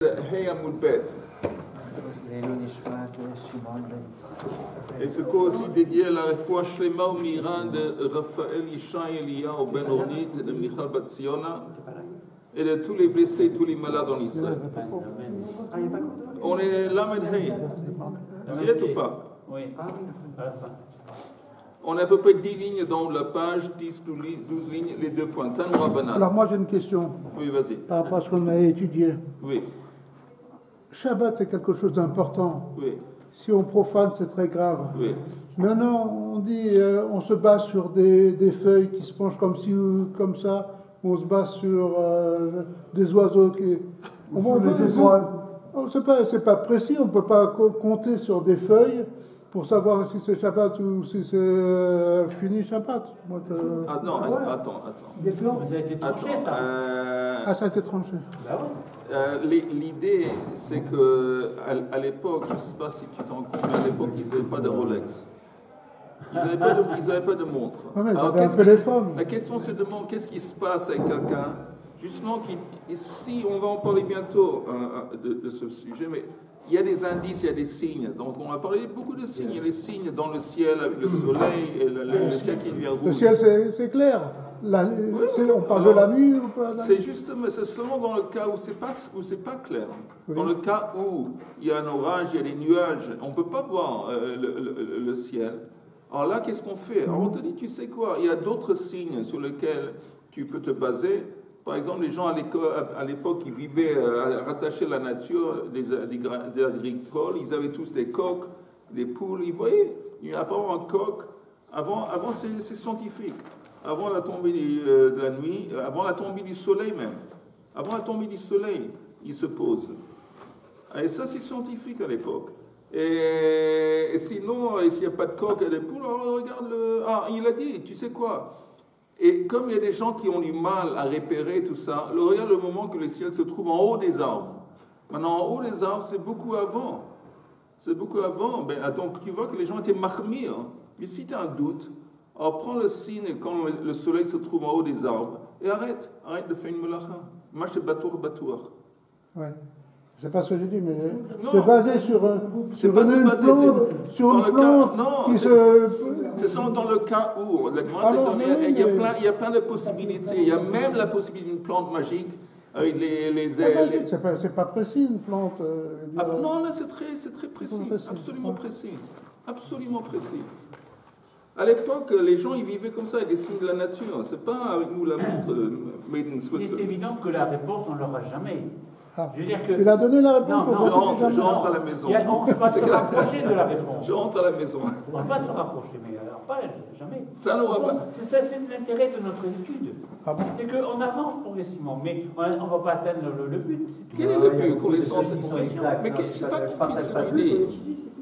Et ce cours aussi dédié à la réfoua Shlema au Miran de Raphaël Yishai Eliyahu Ben Ornit, de Michal Batziona et de tous les blessés, tous les malades en Israël. On est Lamed Hey. Vous y êtes ou pas? Oui. On a à peu près 10 lignes dans la page, 10, 12 lignes, les 2 points. Tanoura Banan. Alors moi j'ai une question. Oui, vas-y. Par rapport à ce qu'on a étudié. Oui. Shabbat c'est quelque chose d'important. Oui. Si on profane c'est très grave. Oui. Maintenant on dit on se base sur des feuilles qui se penchent comme ci ou comme ça. On se base sur des oiseaux qui... les étoiles. C'est pas précis, on ne peut pas compter sur des feuilles pour savoir si c'est Shabbat ou si c'est fini Shabbat. Moi, Ah non, attends. Des plans. Ça a été tranché, ça. Ah, ça a été tranché. Bah oui. L'idée, c'est que à l'époque, je ne sais pas si tu t'en rends compte, mais à l'époque, ils n'avaient pas de Rolex. Ils n'avaient pas de montre. Ouais, mais alors, un téléphone. La question se demande qu'est-ce qui se passe avec quelqu'un, justement, si on va en parler bientôt de ce sujet, mais il y a des indices, il y a des signes. Donc on a parlé beaucoup de signes. Il y a les signes dans le ciel avec le soleil et le ciel qui devient rouge. Le ciel, c'est clair. On parle de la nuit ou pas? C'est seulement dans le cas où c'est pas clair. Oui. Dans le cas où il y a un orage, il y a des nuages, on ne peut pas voir le ciel. Alors là, qu'est-ce qu'on fait? Alors on te dit, tu sais quoi? Il y a d'autres signes sur lesquels tu peux te baser. Par exemple, les gens à l'époque qui vivaient rattachés à la nature, des agricoles, ils avaient tous des coqs, des poules. Ils voyaient, il y a apparemment un coq. Avant c'est scientifique. Avant la tombée de la nuit, avant la tombée du soleil même. Avant la tombée du soleil, ils se posent. Et ça, c'est scientifique à l'époque. Et sinon, s'il n'y a pas de coq et des poules, alors regarde il a dit, tu sais quoi? Et comme il y a des gens qui ont du mal à repérer tout ça, regarde le moment que le ciel se trouve en haut des arbres. Maintenant, en haut des arbres, c'est beaucoup avant. C'est beaucoup avant. Ben, attends, tu vois que les gens étaient mahmir. Mais si tu as un doute, alors prends le signe quand le soleil se trouve en haut des arbres et arrête de faire une melacha. Mâche batour. Ouais. C'est pas ce que j'ai dit, mais c'est basé sur une plante. Non, c'est seulement dans le cas où il y a plein de possibilités. Il y a même la possibilité d'une plante magique avec les ailes. C'est pas précis une plante. Non, là c'est très précis, absolument précis. À l'époque, les gens ils vivaient comme ça, avec des signes de la nature. C'est pas avec nous la montre made in Switzerland. Il est évident que la réponse on l'aura jamais. Je veux dire que... Il a donné la réponse. Je rentre à la maison. On va se rapprocher de la réponse. Je rentre à la maison. On va se rapprocher, mais alors pas jamais. Ça n'aura pas. C'est l'intérêt de notre étude. Ah bon? C'est qu'on avance progressivement, mais on ne va pas atteindre le but. Quel est le but? Connaissance. Mais je n'ai pas compris ce que tu dis.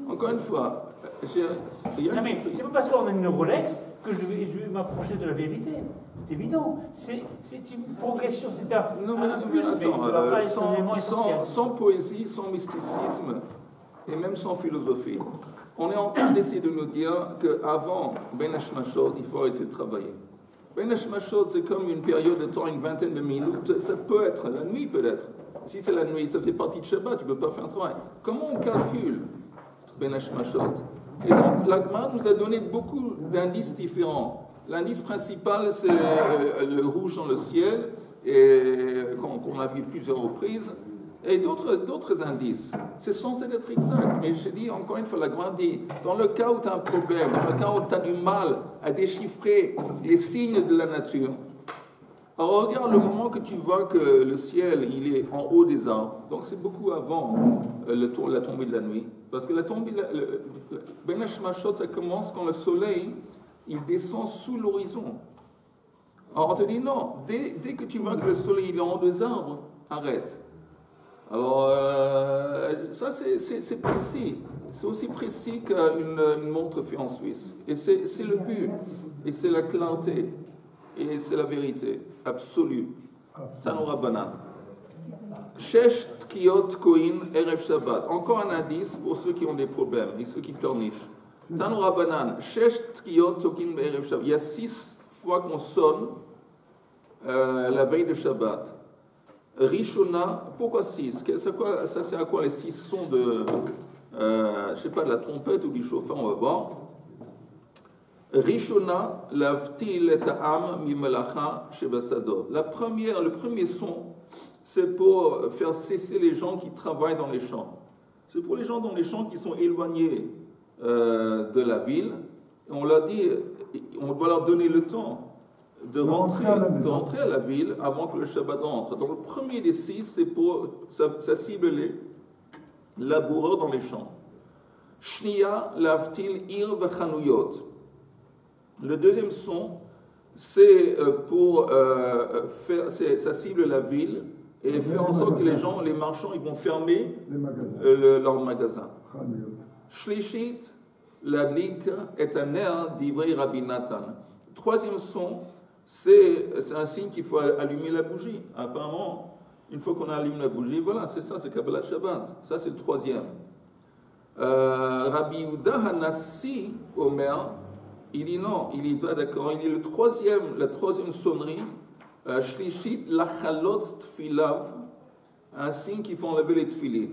Encore une fois. Non, mais c'est pas parce qu'on a une Rolex que je vais m'approcher de la vérité. C'est évident. C'est une progression. C'est un plus. Attends, sans poésie, sans mysticisme et même sans philosophie, on est en train d'essayer de nous dire qu'avant Ben Hashmashot, il faut arrêter de travailler. Ben Hashmashot, c'est comme une période de temps, une vingtaine de minutes. Ça peut être la nuit, peut-être. Si c'est la nuit, ça fait partie de Shabbat, tu ne peux pas faire un travail. Comment on calcule Ben Hashmashot? Et donc, l'Agma nous a donné beaucoup d'indices différents. L'indice principal, c'est le rouge dans le ciel, et qu'on a vu plusieurs reprises, et d'autres indices. C'est censé être exact, mais je dis encore une fois, l'Agma dit, dans le cas où tu as un problème, dans le cas où tu as du mal à déchiffrer les signes de la nature, alors regarde le moment que tu vois que le ciel, il est en haut des arbres, donc c'est beaucoup avant la tombée de la nuit. Parce que la tombée, Ben Hashmashot, ça commence quand le soleil, il descend sous l'horizon. Alors on te dit non, dès que tu vois que le soleil il est en haut des arbres, arrête. Alors ça c'est précis. C'est aussi précis qu'une montre faite en Suisse. Et c'est le but. Et c'est la clarté. Et c'est la vérité absolue. Tanoura Banan. Shesh Tkiyot Koin Erev Shabbat. Encore un indice pour ceux qui ont des problèmes et ceux qui pleurnichent. Tanoura Banan. Shesh Tkiyot Koin Erev Shabbat. Il y a 6 fois qu'on sonne la veille de Shabbat. Rishona, pourquoi 6? Ça sert à quoi les 6 sons de, je sais pas, de la trompette ou du chauffard, on va voir. Rishona, lavtil et am mimelacha shebasadot. Le premier son, c'est pour faire cesser les gens qui travaillent dans les champs. C'est pour les gens dans les champs qui sont éloignés de la ville. Et on leur dit, on doit leur donner le temps de rentrer à la ville avant que le Shabbat entre. Donc le premier des 6, c'est pour, ça cible les laboureurs dans les champs. Shniya lavtil ir v'chanuyot. Le deuxième son, c'est pour faire, ça cible la ville et faire en sorte que les marchands, ils vont fermer leurs magasins. Shlishit l'adlik est un air d'ivrei Rabbi Nathan. Troisième son, c'est un signe qu'il faut allumer la bougie. Apparemment, une fois qu'on allume la bougie, voilà, c'est ça, c'est Kabbalat Shabbat. Ça, c'est le troisième. Rabbi Yehuda Hanassi, Omer, il dit non, il est pas d'accord. Il dit la troisième sonnerie, Shlishit lachalot tfilav, un signe qu'il faut enlever les tfilin.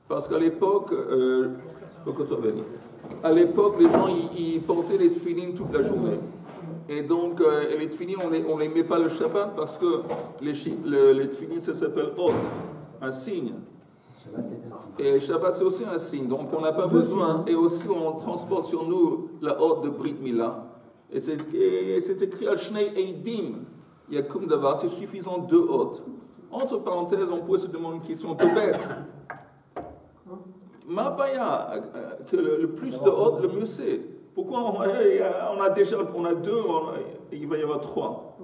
Parce qu'à l'époque, les gens ils portaient les tfilin toute la journée. Et donc, les tfilin, on ne les met pas le Shabbat parce que les tfilin, ça s'appelle hot, un signe. Et Shabbat, c'est aussi un signe. Donc, on n'a pas besoin. Et aussi, on transporte sur nous la hôte de Brit Mila. Et c'est écrit à Shnei Eidim. Il y a comme d'avoir, c'est suffisant 2 hôtes. Entre parenthèses, on pourrait se demander une question un peu bête. Mabaya, que le plus de hôtes, le mieux c'est. Pourquoi on a 2, il va y avoir 3.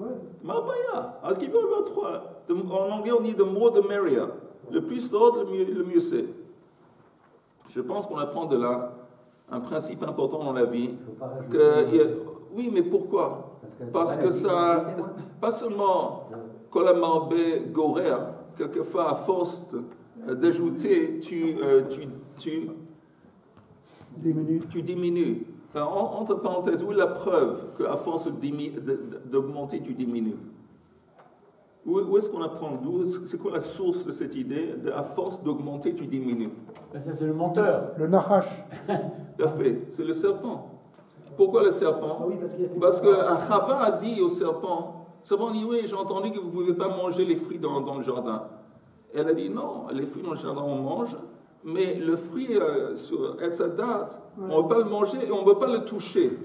Mabaya, est-ce qu'il va y avoir 3? En anglais, on dit the more the merrier. Le plus de hôtes, le mieux c'est. Je pense qu'on apprend de là un principe important dans la vie. Oui, mais pourquoi? Parce que ça, pas seulement Kolamarbe Gorer, quelquefois à force d'ajouter, tu diminues. Alors, entre parenthèses, où est la preuve qu'à force d'augmenter, tu diminues? Où est-ce qu'on apprend? C'est quoi la source de cette idée à force d'augmenter, tu diminues? Ça, c'est le menteur. Le Nahash. Tout à fait, c'est le serpent. Pourquoi le serpent? Parce que Chava a dit au serpent, dit, oui, j'ai entendu que vous ne pouvez pas manger les fruits dans le jardin. Elle a dit, non, les fruits dans le jardin, on mange, mais le fruit sur Etzadat, on ne peut pas le manger et on ne peut pas le toucher.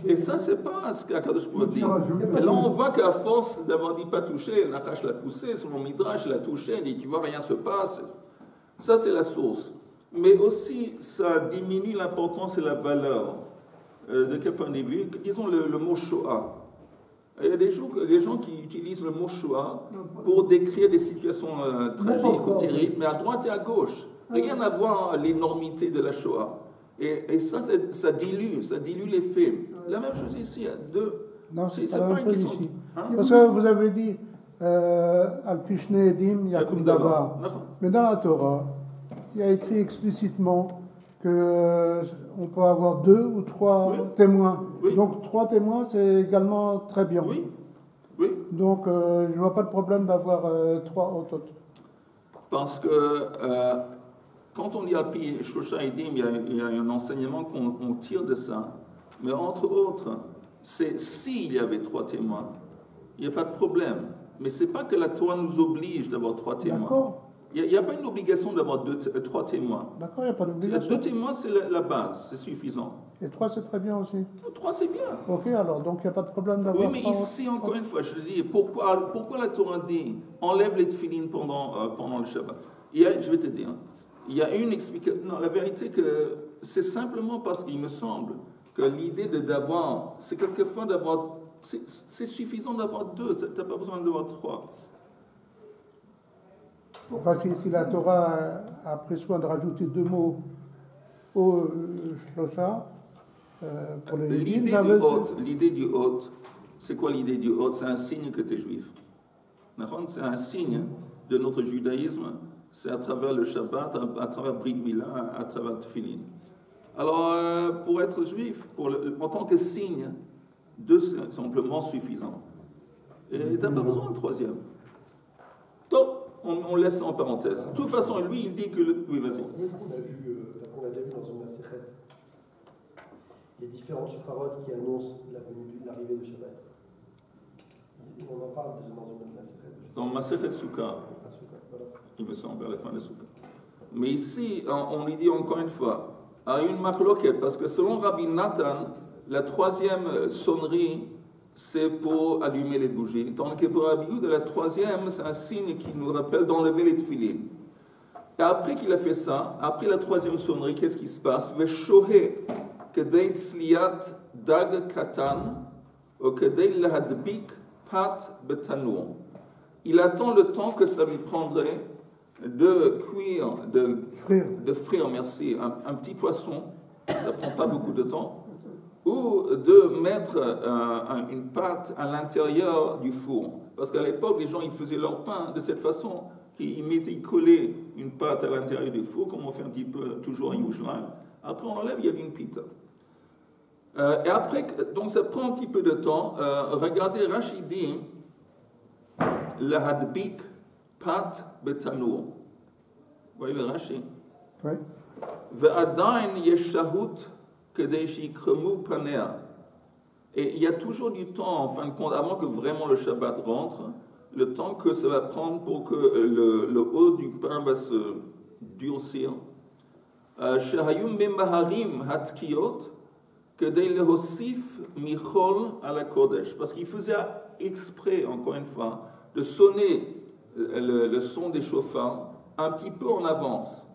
Et ça, c'est pas ce qu'Akadosh Baruch Hu dit. Et là, on voit qu'à force d'avoir dit pas toucher, Nachash l'a poussé, son Midrash l'a touché, il dit, tu vois, rien se passe. Ça, c'est la source. Mais aussi, ça diminue l'importance et la valeur. De quel point de vue? Disons le mot Shoah. Il y a des gens qui utilisent le mot Shoah pour décrire des situations tragiques ou terribles, mais à droite et à gauche. Rien à voir avec l'énormité de la Shoah. Et ça dilue les faits. La même chose ici, il y a 2. Non, c'est pas une question. Parce que vous avez dit Al-Pishne Edim Yakum Davar. Mais dans la Torah, il y a écrit explicitement qu'on peut avoir 2 ou 3 témoins. Oui. Donc 3 témoins, c'est également très bien. Oui. Donc je ne vois pas de problème d'avoir 3 autres. Parce que quand on dit Alpi Shosha Edim, il y a un enseignement qu'on tire de ça. Mais entre autres, c'est s'il y avait 3 témoins, il n'y a pas de problème. Mais ce n'est pas que la Torah nous oblige d'avoir 3 témoins. D'accord. Il n'y a pas une obligation d'avoir 3 témoins. D'accord, il n'y a pas d'obligation. 2 témoins, c'est la base, c'est suffisant. Et 3, c'est très bien aussi. 3, c'est bien. Ok, alors, donc il n'y a pas de problème d'avoir 3. Oui, mais ici, encore une fois, je dis, pourquoi la Torah dit enlève les tefillin pendant le Shabbat? Je vais te dire, il y a une explication. Non, la vérité, que c'est simplement parce qu'il me semble que l'idée d'avoir, c'est quelquefois d'avoir, c'est suffisant d'avoir 2, tu n'as pas besoin d'avoir 3. Enfin, si la Torah a pris soin de rajouter 2 mots au Shlosha, pour les l'idée du hôte, c'est quoi l'idée du hôte? C'est un signe que tu es juif. C'est un signe de notre judaïsme, c'est à travers le Shabbat, à travers Brit Mila, à travers Tfilin. Alors, pour être juif, en tant que signe, 2 c'est simplement suffisant. Et tu n'as pas besoin d'un 3e. Donc, on laisse ça en parenthèse. De toute façon, lui, il dit que... Oui, vas-y. On a déjà vu dans une Masechet les différentes shofarot qui annoncent l'arrivée de Shabbat. On en parle déjà dans une Masechet. Dans Masechet Souka, il me semble, à la fin de Souka. Mais ici, on lui dit encore une fois, il y a une marloquette, parce que selon Rabbi Nathan, la troisième sonnerie, c'est pour allumer les bougies. Tandis que pour Rabbi Yehuda, la troisième, c'est un signe qui nous rappelle d'enlever les tefilin. Et après qu'il a fait ça, après la troisième sonnerie, qu'est-ce qui se passe? Veshohe kedei tzliat dag katan, ou kedei lahadbik pat betanur. Il attend le temps que ça lui prendrait de cuire, de frire, merci, un petit poisson, ça ne prend pas beaucoup de temps, ou de mettre une pâte à l'intérieur du four. Parce qu'à l'époque, les gens ils faisaient leur pain de cette façon, ils collaient une pâte à l'intérieur du four, comme on fait un petit peu toujours à Yerushalayim. Après, on enlève, il y a une pita. Et après, donc ça prend un petit peu de temps. Regardez, Rashi dit, le hadbik pat betanur. Vous voyez le Rashi? Oui. Ve'adain yeshahut kedei shikremu panea. Et il y a toujours du temps, en fin de compte, avant que vraiment le Shabbat rentre, le temps que ça va prendre pour que le haut du pain va se durcir. Shehayum memaharim hatkiyot kedei lehosif michol ala kodesh. Parce qu'il faisait exprès, encore une fois, de sonner le son des chauffards un petit peu en avance.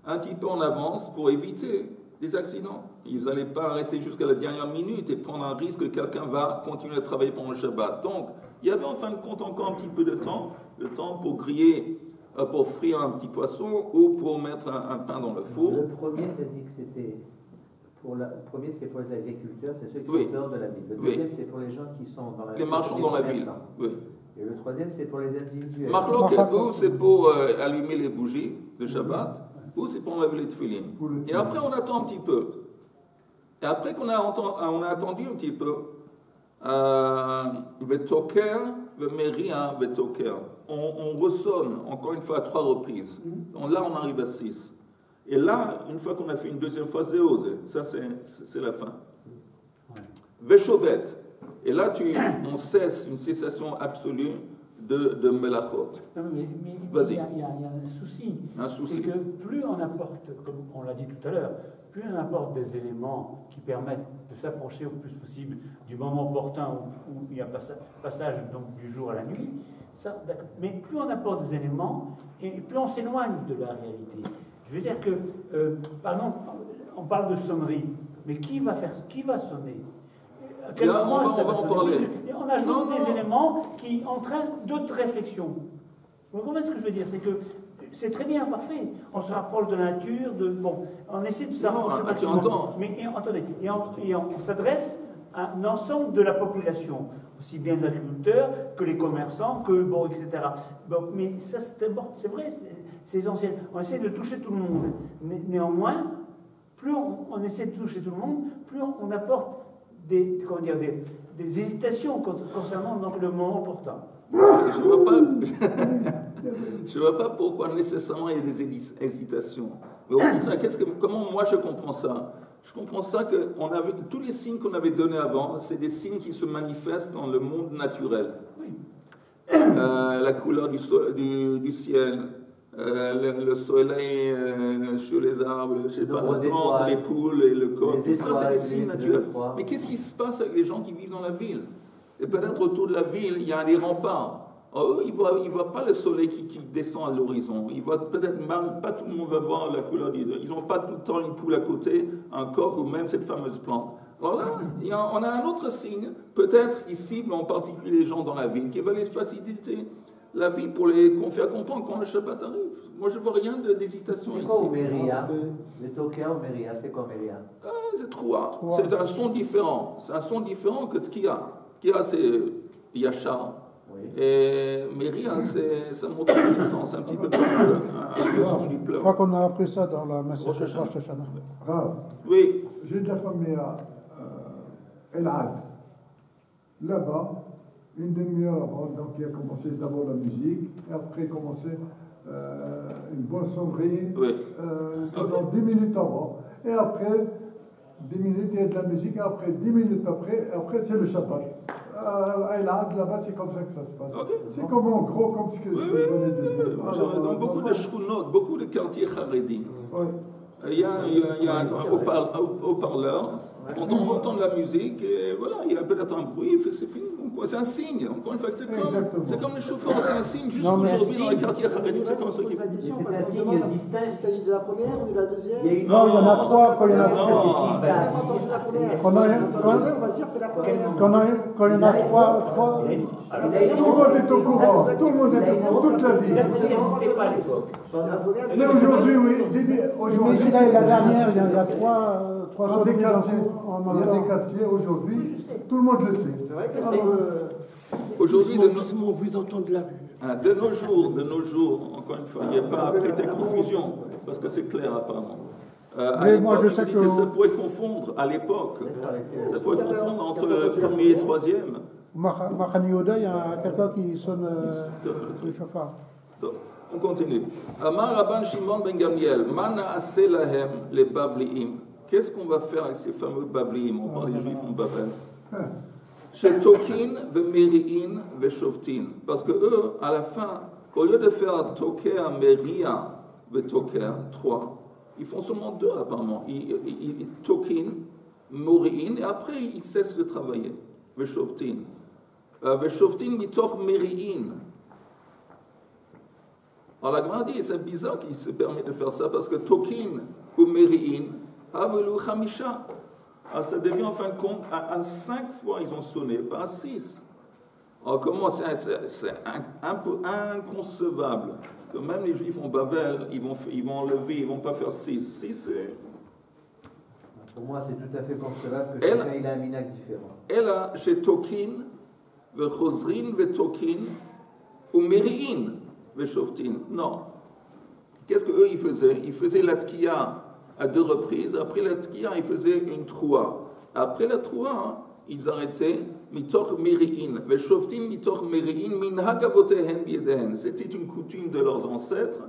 Un petit peu en avance pour éviter des accidents. Ils n'allaient pas rester jusqu'à la dernière minute et prendre un risque que quelqu'un va continuer à travailler pendant le Shabbat. Donc, il y avait en fin de compte encore un petit peu de temps, le temps pour griller, pour frire un petit poisson ou pour mettre un pain dans le four. Le premier, tu as dit que c'était... Le premier, c'est pour les agriculteurs, c'est ceux qui sont dehors de la ville. Le deuxième, c'est pour les gens qui sont dans la ville. Les marchands dans la ville, oui. Et le troisième, c'est pour les individuels. Marloquet, ou c'est pour allumer les bougies de Shabbat, ou c'est pour enlever les tefillin. Et après, on attend un petit peu. Et après qu'on a attendu un petit peu, on ressonne encore une fois à 3 reprises. Donc là, on arrive à 6. Et là, une fois qu'on a fait une deuxième fois, c'est osé. Ça, c'est la fin. Veshovet. Et là, on cesse une cessation absolue de melachot. Mais vas-y. Il y a un souci. C'est que plus on apporte, comme on l'a dit tout à l'heure, plus on apporte des éléments qui permettent de s'approcher au plus possible du moment opportun où il y a passage donc, du jour à la nuit, mais plus on apporte des éléments, et plus on s'éloigne de la réalité. Je veux dire que, par exemple, on parle de sonnerie, mais qui va sonner? À quel moment on va en parler. On ajoute des éléments qui entraînent d'autres réflexions. Vous comprenez ce que je veux dire? C'est que c'est très bien, parfait. On se rapproche de la nature, on essaie de s'approcher maximum. Mais attendez, on s'adresse à l'ensemble de la population, aussi bien les agriculteurs que les commerçants, etc. Mais ça, c'est vrai, c'est essentiel. On essaie de toucher tout le monde. Néanmoins, plus on essaie de toucher tout le monde, plus on apporte des hésitations concernant donc, le moment opportun. Je ne vois pas pourquoi nécessairement il y a des hésitations. Mais au contraire, comment moi je comprends ça? Je comprends ça que tous les signes qu'on avait donnés avant, c'est des signes qui se manifestent dans le monde naturel. Oui. La couleur du ciel, le soleil sur les arbres, je sais pas, la plante, les poules et le coq, tout ça, c'est des signes naturels. Mais qu'est-ce qui se passe avec les gens qui vivent dans la ville? Et peut-être autour de la ville, il y a des remparts. Eux, ils ne voient pas le soleil qui descend à l'horizon. Ils voient peut-être même, pas tout le monde va voir la couleur du... Ils n'ont pas tout le temps une poule à côté, un coq ou même cette fameuse plante. Alors là, on a un autre signe, peut-être qui cible en particulier les gens dans la ville, qui va les faciliter la vie pour les faire comprendre quand le Shabbat arrive. Moi, je ne vois rien d'hésitation ici. C'est quoi Omeria? Le Tokia Omeria, c'est quoi Omeria? C'est Troua. C'est un son différent. C'est un son différent que Tkia. Tkia, c'est Yachar. Oui. Et Meria, ça montre son essence, un petit peu comme le son du pleur. Je crois qu'on a appris ça dans la Messe de Rosh Hashanah. Oui. J'ai déjà formé à Elad. Là-bas, une demi-heure avant, donc il a commencé d'abord la musique, et après il a commencé une bonne sonnerie, pendant 10 minutes avant, et après 10 minutes il y a de la musique, et après 10 minutes après c'est le Shabbat. Et là-bas c'est comme ça que ça se passe. Okay. C'est comme en gros, comme ce que je venais de dire. Dans beaucoup de shkunot, beaucoup de quartiers Haredi, il y a un haut-parleur. On entend de la musique et voilà, il y a peut-être un bruit, c'est fini. C'est un signe. Encore une fois, c'est comme les chauffeurs, c'est un signe. Jusqu'aujourd'hui, dans les quartiers Haredim, c'est comme ça qu'ils font. C'est un signe distinct. Il s'agit de la première ou de la deuxième? Non, il y en a trois. Quand il y en a trois, on va dire c'est la première. Quand il y en a trois. Tout le monde est au courant. Tout le monde est au courant. Toute la vie. Mais aujourd'hui, oui. Aujourd'hui, c'est la dernière. Il y en a trois. Dans des quartiers, aujourd'hui, tout le monde le sait. C'est vrai que c'est... Aujourd'hui, vous entendez la rue. De nos jours, encore une fois, il n'y a pas à prêter confusion, parce que c'est clair apparemment. À l'époque, ça pourrait confondre, à l'époque, ça pourrait confondre entre le premier et troisième. Mahan Yoda, il y a quelqu'un qui sonne le chauffard. On continue. Amar Rabban Shimon ben Gamliel, Mana ase lahem les Bavliim. Qu'est-ce qu'on va faire avec ces fameux Bavliim? On parle des Juifs en Babel. Chez Tokin, Meri'in, Shoftin. Parce que eux, à la fin, au lieu de faire Toker, Meria, Toker, 3, ils font seulement 2 apparemment. Tokin, Mori'in, et après ils cessent de travailler. Shoftin. Shoftin, Mitoch, Meri'in. Alors la Gemara dit, c'est bizarre qu'il se permet de faire ça, parce que Tokin ou Meri'in, Havelu Khamisha. Alors ça devient en fin de compte, à 5 fois ils ont sonné, pas à 6. Alors comment c'est un peu inconcevable que même les Juifs en Babel, ils vont enlever, ils ne vont pas faire 6. 6 c'est... Pour moi c'est tout à fait concevable que chacun il a un minac différent. Et là, chez Tokin, Vechozrin, Vetokin, ou Meri'in, Veshoftin. Non. Qu'est-ce qu'eux ils faisaient? Ils faisaient la tkiya à 2 reprises. Après la tkiya, ils faisaient une troua. Après la troua, ils arrêtaient mitoch meri'in. Veshoftin mitoch meri'in min hagavotehen biedehen. C'était une coutume de leurs ancêtres.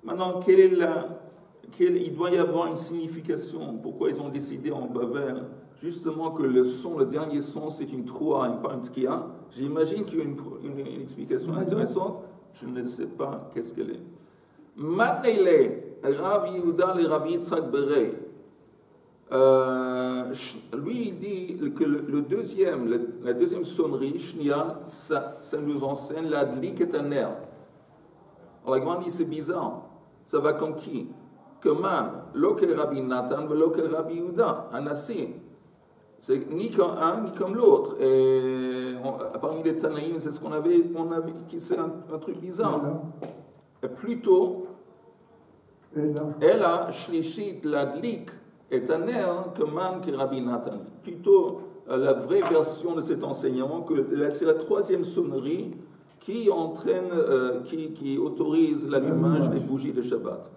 Maintenant, il doit y avoir une signification. Pourquoi ils ont décidé en Babel justement que le dernier son, c'est une troua et pas une tkiya? J'imagine qu'il y a une explication intéressante. Je ne sais pas qu'est-ce qu'elle est. Matnele, Rav Yehuda le Rav Yitzhak Berei, lui il dit que la deuxième sonnerie, Shnia, ça nous enseigne la dlik et un air. Alors la Gemara dit c'est bizarre, ça va comme qui? Que man, lo que Rabbi Nathan, lo que Rabbi Yehuda, Anassi. C'est ni comme un, ni comme l'autre. Et parmi les Tanaïm, c'est ce qu'on avait c'est un truc bizarre. Et plutôt, elle a shlishit l'adlik est un air que man que Rabbi Nathan. Plutôt la vraie version de cet enseignement, que c'est la 3e sonnerie qui entraîne, qui autorise l'allumage des bougies de Shabbat.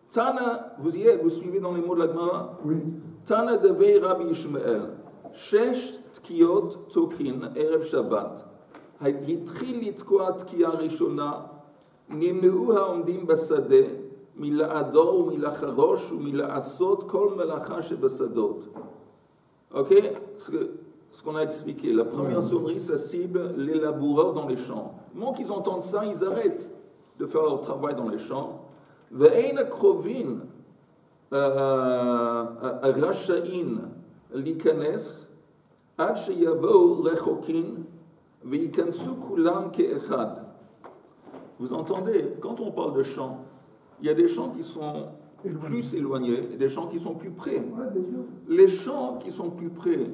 Tana, vous suivez dans les mots de la Gemara? Oui. Tana devei Rabbi Ishmael. Shesh tkiot tokin erev Shabbat. Hitchil litkoa tkiya rishona. Nimneu haomdim basadeh. Mila'ador ou mila'charosh ou mila'asot kol melacha shebasadot. Ok? Ce qu'on a expliqué. La première sonnerie, ça cible les laboureurs dans les champs. Le moment qu'ils entendent ça, ils arrêtent de faire leur travail dans les champs. Ve'ein akrovin rasha'in likanes ad sheyavou rechokin ve'ikansu kulam ke'echad. Vous entendez, quand on parle de champs, il y a des champs qui sont plus éloignés et des champs qui sont plus près. Les champs qui sont plus près,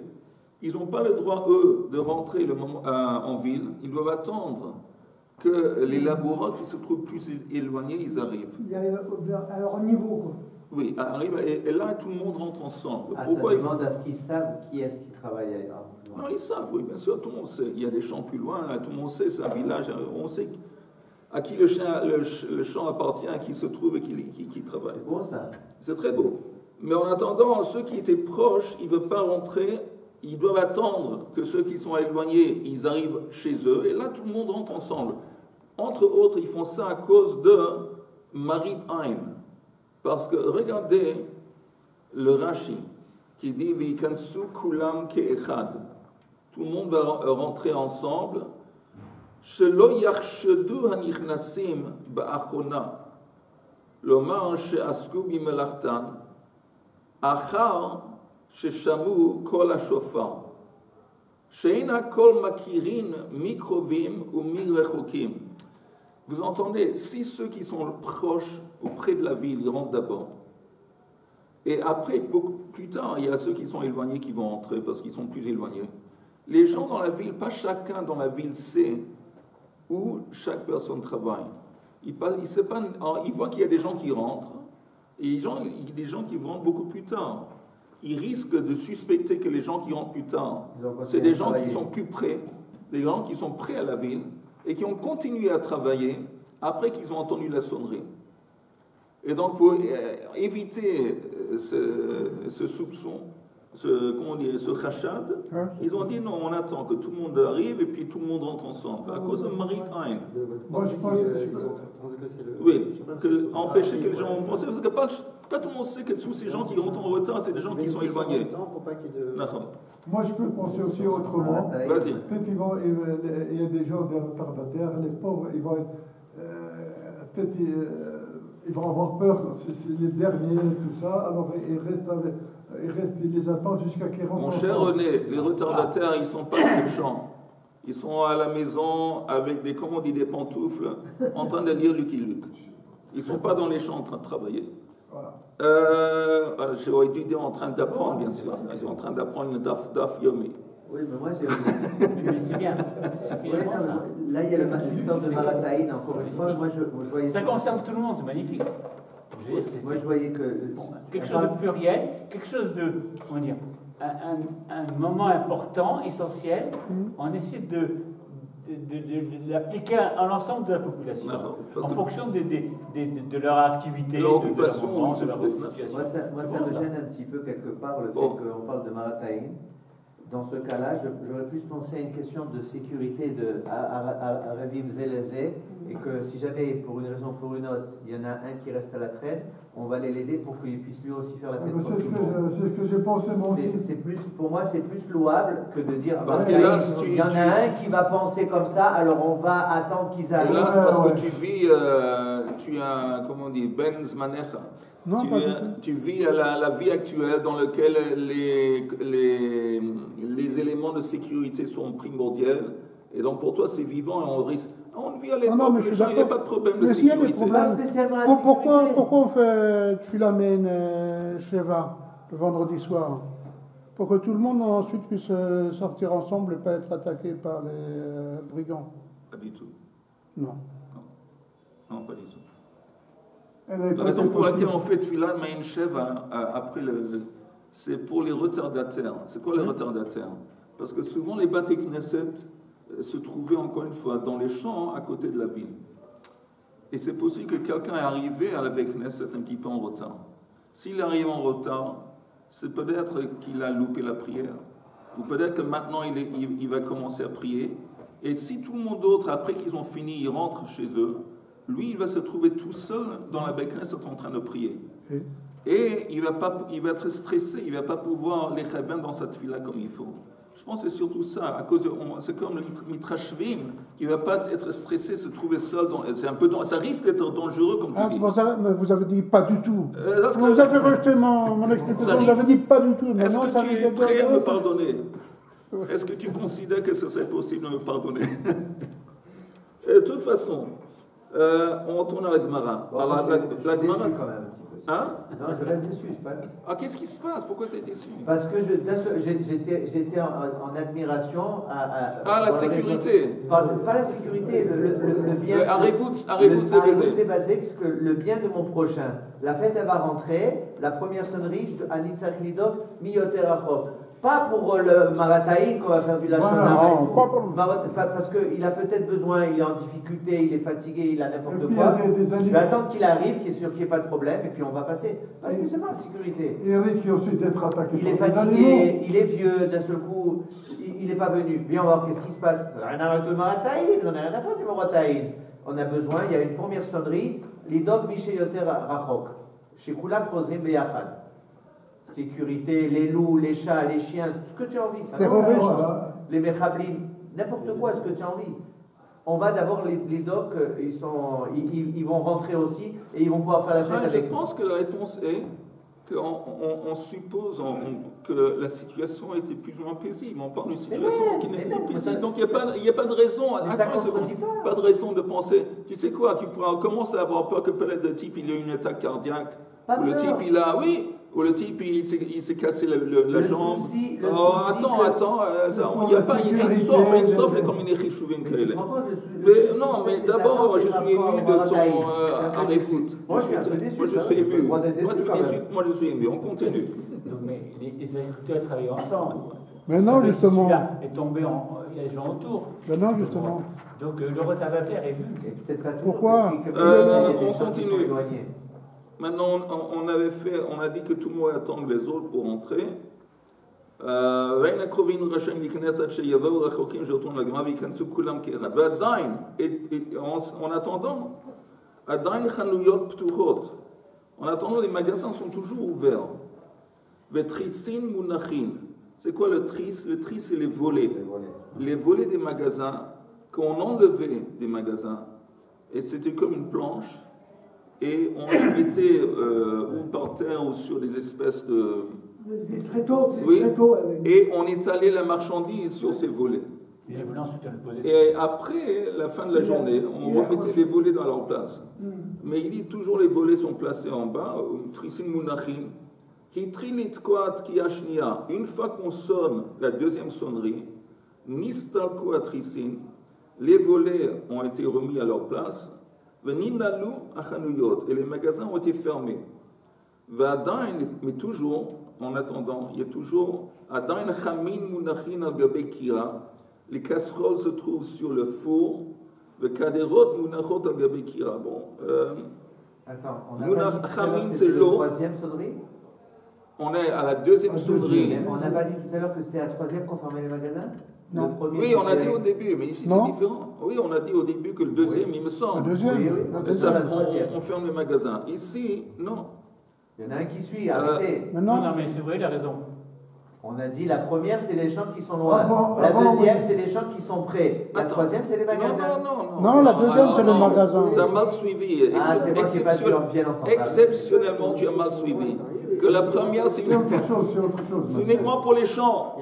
ils n'ont pas le droit, eux, de rentrer en ville. Ils doivent attendre que les laboureurs qui se trouvent plus éloignés, ils arrivent. À leur niveau, quoi. Oui, arrivent, et là, tout le monde rentre ensemble. Pourquoi ça demande à ce qu'ils savent qui est-ce qui travaille ailleurs. Non, ils savent, oui, bien sûr, tout le monde sait. Il y a des champs plus loin, tout le monde sait, c'est un village, on sait à qui le champ appartient, à qui se trouve et qui travaille. C'est beau ça. C'est très beau. Mais en attendant, ceux qui étaient proches, ils ne veulent pas rentrer ils doivent attendre que ceux qui sont éloignés, ils arrivent chez eux, et là, tout le monde rentre ensemble. Entre autres, ils font ça à cause de Marit Ain. Parce que, regardez le Rashi, qui dit « V'ikansu kulam ke'echad » tout le monde va rentrer ensemble. Shelo yarshedu hanichnasim ba'achona lomar she'asku bimelachtan achar sheshamu kol hashofar she'ein hakol makirin mikrovim ou mirechokim. Vous entendez, si ceux qui sont proches ou près de la ville, ils rentrent d'abord. Et après, beaucoup plus tard, il y a ceux qui sont éloignés qui vont entrer parce qu'ils sont plus éloignés. Les gens dans la ville, pas chacun dans la ville sait où chaque personne travaille. Il voit qu'il y a des gens qui rentrent et il y a des gens qui rentrent beaucoup plus tard. Il risque de suspecter que les gens qui rentrent plus tard, c'est des gens qui sont plus près, des gens qui sont près à la ville et qui ont continué à travailler après qu'ils ont entendu la sonnerie. Et donc, pour éviter ce soupçon, ce khashad, ils ont dit non, on attend que tout le monde arrive et puis tout le monde rentre ensemble, à cause de Marit Ain. Moi, je pense oui, empêcher que les gens vont penser, parce que pas tout le monde sait que tous ces gens qui rentrent en retard, c'est des gens qui sont éloignés. Moi, je peux penser aussi autrement. Vas-y. Peut-être il y a des gens, des retardataires, les pauvres, ils vont peut-être ils vont avoir peur, c'est les derniers, tout ça, alors ils les attendent jusqu'à qu'ils rentrent. Mon cher René, les retardataires, ils ne sont pas dans le champ. Ils sont à la maison avec des, comment on dit, des pantoufles, en train de lire Lucky Luke. Ils ne sont pas dans les champs en train de travailler. Voilà. J'ai étudié en train d'apprendre, bien sûr. Ils sont en train d'apprendre le Daf Yomi. Oui, mais moi j'ai. Mais c'est bien. Là, il y a l'histoire de Marataïn, encore une fois. Moi, je voyais. Ça concerne tout le monde, c'est magnifique. Moi, je voyais que. Quelque chose de pluriel, quelque chose de. Comment dire, un moment important, essentiel. On essaie de l'appliquer à l'ensemble de la population, en fonction de leur activité, de leur occupation, de leur situation. Moi, ça me gêne un petit peu quelque part le fait qu'on parle de Marataïn. Dans ce cas-là, j'aurais plus pensé à une question de sécurité à Ravim Zelazé, et que si jamais, pour une raison ou pour une autre, il y en a un qui reste à la traîne, on va aller l'aider pour qu'il puisse lui aussi faire la traîne. C'est ce que j'ai pensé moi aussi. Pour moi, c'est plus louable que de dire parce que là, il y en a un qui va penser comme ça, alors on va attendre qu'ils arrivent. Et là, c'est parce que tu vis, tu as, comment on dit, Benz Manecha. Tu vis la vie actuelle dans laquelle les éléments de sécurité sont primordiaux. Et donc pour toi, c'est vivant et on risque. On vit à l'époque, il n'y a pas de problème de sécurité. Pourquoi on fait Tfilamen Sheva le vendredi soir? Pour que tout le monde ensuite puisse sortir ensemble et pas être attaqué par les brigands. Pas du tout. Non. Non, pas du tout. La raison pour laquelle on fait Tfilan Maïn Sheva après c'est pour les retardataires. C'est quoi les retardataires? Parce que souvent les Bate Knesset se trouvaient encore une fois dans les champs à côté de la ville. Et c'est possible que quelqu'un est arrivé à la Bate Knesset un petit peu en retard. S'il arrive en retard, c'est peut-être qu'il a loupé la prière. Ou peut-être que maintenant il va commencer à prier. Et si tout le monde d'autre, après qu'ils ont fini, ils rentrent chez eux, lui, il va se trouver tout seul dans la Beit Knesset en train de prier. Et il va être stressé, il ne va pas pouvoir les bien dans cette fila comme il faut. Je pense que c'est surtout ça. C'est comme le Mitrashvim, qui ne va pas être stressé, se trouver seul. Ça risque d'être dangereux, comme tu dis. Mais vous avez dit pas du tout. Vous avez rejeté mon explication, vous avez dit pas du tout. Est-ce que tu es prêt à me pardonner? Est-ce que tu considères que ce serait possible de me pardonner? De toute façon, on retourne à la Gemara. La Gemara quand même. Hein? Non, je reste déçu. Ah, qu'est-ce qui se passe? Pourquoi tu es déçu? Parce que j'étais en admiration à la sécurité. Pas la sécurité, le bien. Arrêtez c'est basé, puisque le bien de mon prochain. La fête, elle va rentrer. La première sonnerie, Anitzach Lidok, Miyoter Achok. Pas pour le Marataï qu'on va faire du lachon non, pas pour le... parce qu'il a peut-être besoin, il est en difficulté, il est fatigué, il a n'importe quoi. Je vais attendre qu'il arrive, qu'il est sûr qu'il n'y ait pas de problème, et puis on va passer. Parce que c'est pas en sécurité. Il risque aussi d'être attaqué Il est fatigué, il est vieux, d'un seul coup, il n'est pas venu. Bien, on va voir qu'est-ce qui se passe. Rien à voir avec le Marataï, j'en ai rien à faire du Marataï. On a besoin, il y a une première sonnerie, l'idog Miché Yoter Rachok. Chez Koulam Prozrim Beyachad. Sécurité, les loups, les chats, les chiens, tout ce que tu as envie. Les mechablim, n'importe quoi, ce que tu as envie. On va d'abord, les docs, ils vont rentrer aussi et ils vont pouvoir faire la fête avec. Je pense que la réponse est qu'on suppose que la situation était plus ou moins paisible. On parle d'une situation qui n'est pas paisible. Donc il n'y a pas de raison. Pas de raison de penser. Tu sais quoi, tu pourras commencer à avoir peur que peut-être le type il a une attaque cardiaque. Ou le type il a, ou le type il s'est cassé la jambe. Attends, il n'y a pas, sauf les communautés chouvinnes. Mais non, mais d'abord, je suis ému de ton arrêt-foot. Moi, je suis ému. Moi, je suis ému. On continue. Mais les agriculteurs travaillent ensemble. Mais non, justement. Celui-là est tombé, il y a des gens autour. Mais non, justement. Donc le retardataire est vu. Pourquoi on continue. Maintenant, on a dit que tout le monde attend les autres pour entrer. En attendant, les magasins sont toujours ouverts. C'est quoi le tris? Le tris, c'est les volets. Les volets des magasins, qu'on enlevait des magasins, et c'était comme une planche. Et on les mettait ou par terre ou sur des espèces de... Des tréteaux. Et on étalait la marchandise sur ces volets. Et après la fin de la journée, on remettait les volets dans leur place. Mais il dit toujours les volets sont placés en bas. Une fois qu'on sonne la deuxième sonnerie, les volets ont été remis à leur place. Et les magasins ont été fermés. Mais toujours, en attendant, il y a toujours les casseroles se trouvent sur le four. Bon, attends, on a pas dit c'est l'eau. Troisième sonnerie. On est à la deuxième sonnerie. On n'a pas dit tout à l'heure que c'était la troisième qu'on fermait les magasins? Non. Oui, on a dit au début, mais ici c'est différent. Oui, on a dit au début que le deuxième, il me semble. Le deuxième, on ferme les magasins. Ici, non. Il y en a un qui suit, arrêtez. Non, mais c'est vrai, il a raison. On a dit la première, c'est les champs qui sont loin. La deuxième, c'est les champs qui sont près. La troisième, c'est les magasins. Non, la deuxième, c'est le magasin. Tu as mal suivi. Exceptionnellement, tu as mal suivi. Que la première, c'est uniquement pour les champs.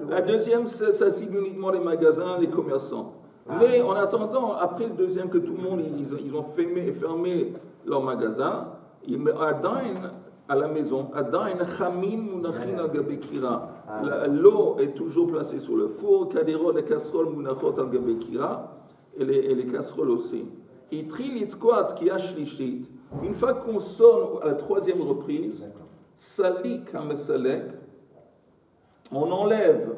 La deuxième, ça cible uniquement les magasins, les commerçants. Mais en attendant, après le deuxième, que tout le monde, ils ont fermé leur magasin, à la maison, l'eau est toujours placée sur le four, les casseroles et les casseroles aussi. Une fois qu'on sonne à la troisième reprise, on enlève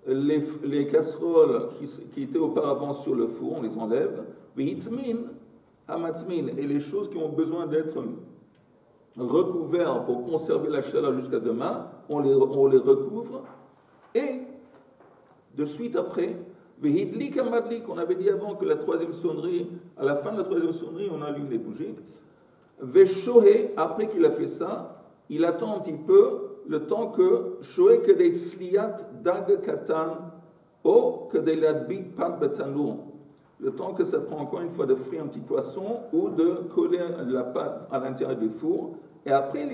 les casseroles qui étaient auparavant sur le four, on les enlève, et les choses qui ont besoin d'être recouverts pour conserver la chaleur jusqu'à demain, on les recouvre, et de suite après, on avait dit avant que la troisième sonnerie, à la fin de la troisième sonnerie, on allume les bougies. Veshohe, après qu'il a fait ça, il attend un petit peu le temps que Shohe kedei tzliat dag katan ou kedei ladbik pat betanur. Le temps que ça prend encore une fois de frire un petit poisson ou de coller la pâte à l'intérieur du four. Et après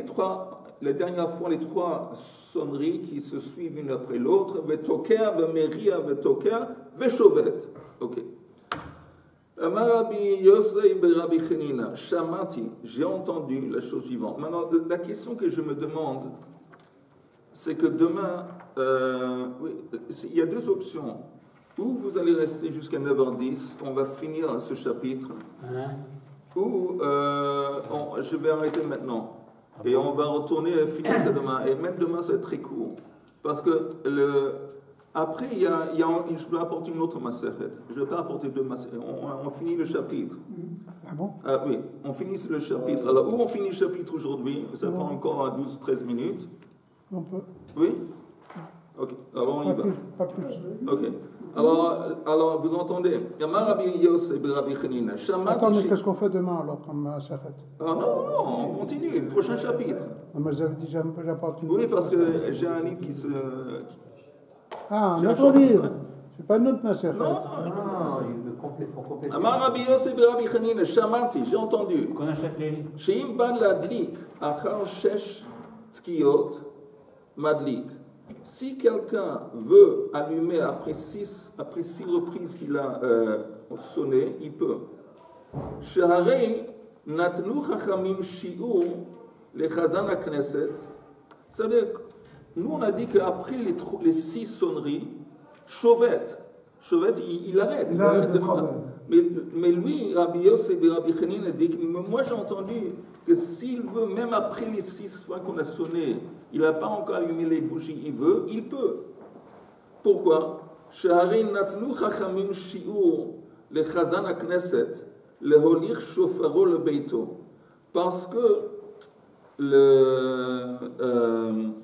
la dernière fois, les trois sonneries qui se suivent une après l'autre, vetoker, vemeria, vetoker, veshovet. Ok. J'ai entendu la chose suivante. Maintenant, la question que je me demande, c'est que demain, il y a deux options. Ou vous allez rester jusqu'à 9h10, on va finir ce chapitre, ou je vais arrêter maintenant. Et on va retourner et finir ça demain. Et même demain, ça va être très court. Parce que après, je dois apporter une autre maseret. Je ne vais pas apporter deux maseret. On finit le chapitre. Ah bon? Oui, on finit le chapitre. Alors, où on finit le chapitre aujourd'hui? Ça prend encore 12-13 minutes. On peut. Oui? Ok, alors on y va. Pas plus. Ok. Alors, vous entendez? Attends, mais qu'est-ce qu'on fait demain alors comme maseret? Ah non, on continue. Le prochain chapitre. Ah, mais j'avais dit j'apporte une. Oui, parce que j'ai un livre qui se... Ah, un autre livre. C'est pas notre maseret. Non, pour compléter. Amar Rabbi Yosef Rabbi Chanina, Shamati, j'ai entendu. Qu'on achète les livres. Sheim ban ladlik, achar shesh tkiyot madlik. Si quelqu'un veut allumer après six reprises qu'il a sonné, il peut. Sheharei natnu chachamim shi'ur le chazan hakneset. C'est-à-dire, nous on a dit qu'après les 6 sonneries, Chauvet, il arrête. Il arrête de faire. Mais lui, Rabbi Yosef et Rabbi Chanina dit que moi j'ai entendu que s'il veut, même après les 6 fois qu'on a sonné, il n'a pas encore allumé les bougies, il peut. Pourquoi? Sheharei natnu chachamim shi'ur le chazan hakneset le holich shofaro le beito. Parce que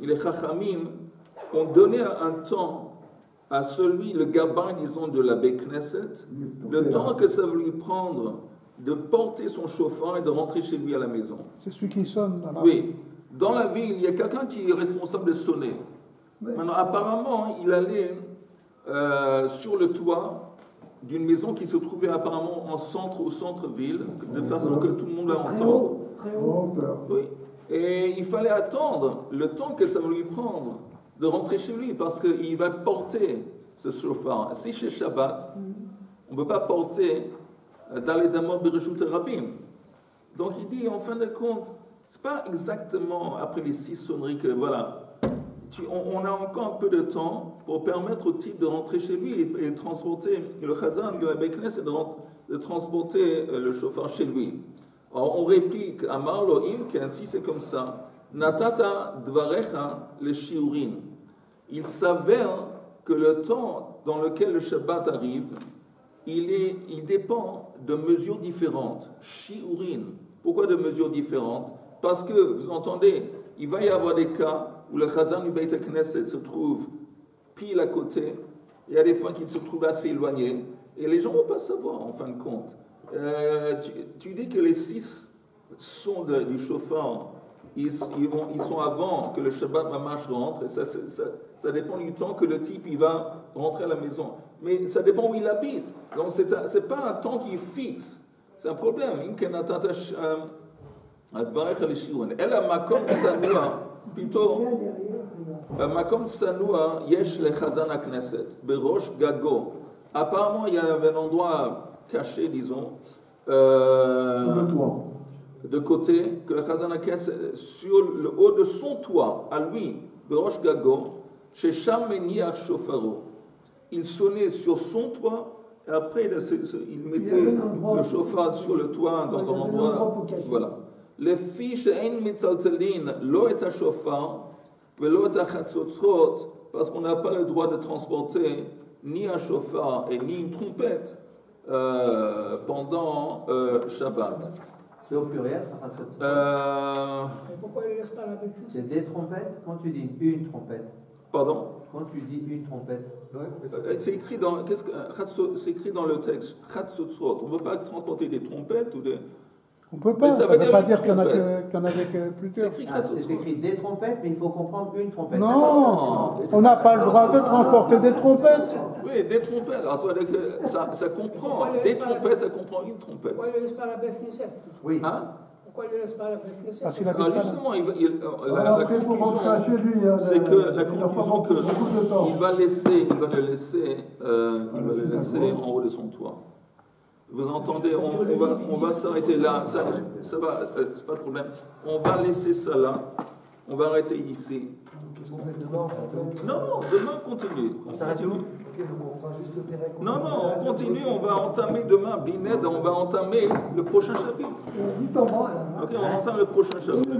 les chachamim ont donné un temps à celui, le gabbin, disons, de la Knesset, le temps que ça va lui prendre de porter son chauffard et de rentrer chez lui à la maison. C'est celui qui sonne dans la... Oui. Dans la ville, il y a quelqu'un qui est responsable de sonner. Oui. Maintenant, apparemment, il allait sur le toit d'une maison qui se trouvait apparemment au centre-ville, de façon que tout le monde va entendre. Très haut. Oui. Et il fallait attendre le temps que ça va lui prendre de rentrer chez lui, parce qu'il va porter ce chauffard. Si chez Shabbat, on ne peut pas porter dans les Damot Bereshut Rabim. Donc il dit, en fin de compte, ce n'est pas exactement après les 6 sonneries que, voilà, on a encore un peu de temps pour permettre au type de rentrer chez lui et transporter le chazan de la Beknes et de transporter le chauffard chez lui. Alors on réplique, Amar Lo'im, qu'ainsi c'est comme ça. Natata dvarecha le shiurin. Il s'avère que le temps dans lequel le Shabbat arrive, il dépend de mesures différentes. Shiurin. Pourquoi de mesures différentes? Parce que, vous entendez, il va y avoir des cas où le chazan du Beit HaKnesset se trouve pile à côté. Il y a des fois qu'il se trouve assez éloigné. Et les gens ne vont pas savoir, en fin de compte. Tu dis que les 6 sons du chauffard, ils sont avant que le Shabbat Mamash rentre, et ça dépend du temps que le type il va rentrer à la maison. Mais ça dépend où il habite. Donc c'est pas un temps qui est fixe. C'est un problème. Elle a makom sanua, plutôt makom sanua yesh le chazan hakneset berosh gago. Apparemment il y avait un endroit caché, disons, de côté, que le chazan hakneset sur le haut de son toit, à lui, berosh gago, chez Sham meniach shofaro. Il sonnait sur son toit. Et après, il mettait le chauffard sur le toit dans un endroit. Voilà. Les filles chez Ein Mitzaltelin, l'eau est un chauffard, l'eau est un chatzotzot, parce qu'on n'a pas le droit de transporter ni un chauffard et ni une trompette pendant Shabbat. C'est au pluriel, Pourquoi il laisse pas la bêtise? C'est des trompettes quand tu dis une trompette. Pardon? Quand tu dis une trompette. C'est écrit dans le texte. On ne peut pas transporter des trompettes ou des. On ne peut pas. Ça ne veut pas dire qu'il y en a que plusieurs. C'est écrit des trompettes, mais il faut comprendre une trompette. Non, on n'a pas le droit de transporter des trompettes. Oui, des trompettes. Alors, ça comprend. Des trompettes, ça comprend une trompette. Pourquoi il ne laisse pas la bête Knesset? Oui. Hein? Pourquoi il ne laisse pas la bête Knesset? Parce qu'il a justement, la conclusion, c'est que la conclusion qu'il va le laisser en haut de son toit. Vous entendez, on va s'arrêter là, ça va, c'est pas de problème. On va laisser ça là, on va arrêter ici. Qu'est-ce qu'on fait demain? Non, demain on continue. On s'arrête où? Ok, donc on fera juste le Pérec. Non, on continue, on va entamer demain, Blined, on va entamer le prochain chapitre. Justement, Ok, on entame le prochain chapitre.